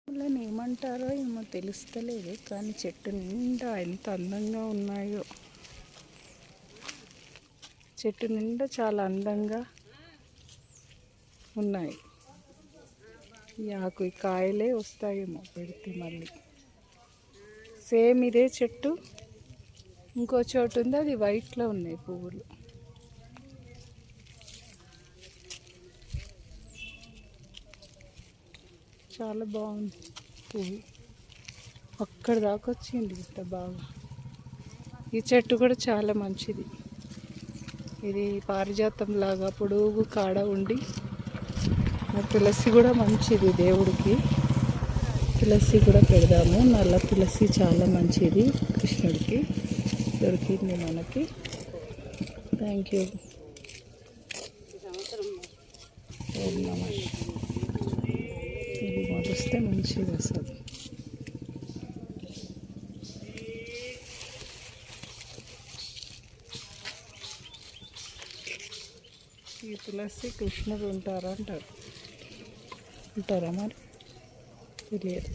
వాళ్ళని ఏమంటారో ఏమో తెలుస్తలేదు, కానీ చెట్టు నిండా ఎంత అందంగా ఉన్నాయో. చెట్టు నిండా చాలా అందంగా ఉన్నాయి. ఈ కాయలే వస్తాయేమో పెడితే మళ్ళీ. సేమ్ ఇదే చెట్టు ఇంకో చోటు ఉంది, అది వైట్లో ఉన్నాయి పువ్వులు. చాలా బాగుంది పువ్వు, అక్కడ దాకా వచ్చింది ఇంత బాగా. ఈ చెట్టు కూడా చాలా మంచిది. ఇది పారిజాతం లాగా పొడుగు కాడ ఉండి, తులసి కూడా మంచిది దేవుడికి. తులసి కూడా పెడదాము. నల్ల తులసి చాలా మంచిది, కృష్ణుడికి దొరికింది మనకి. Thank you. ఓం నమః. ఇది మొదస్తే మంచిది అసలు. ఈ తులసి కృష్ణుడు ఉంటారా మరి తెలియదు.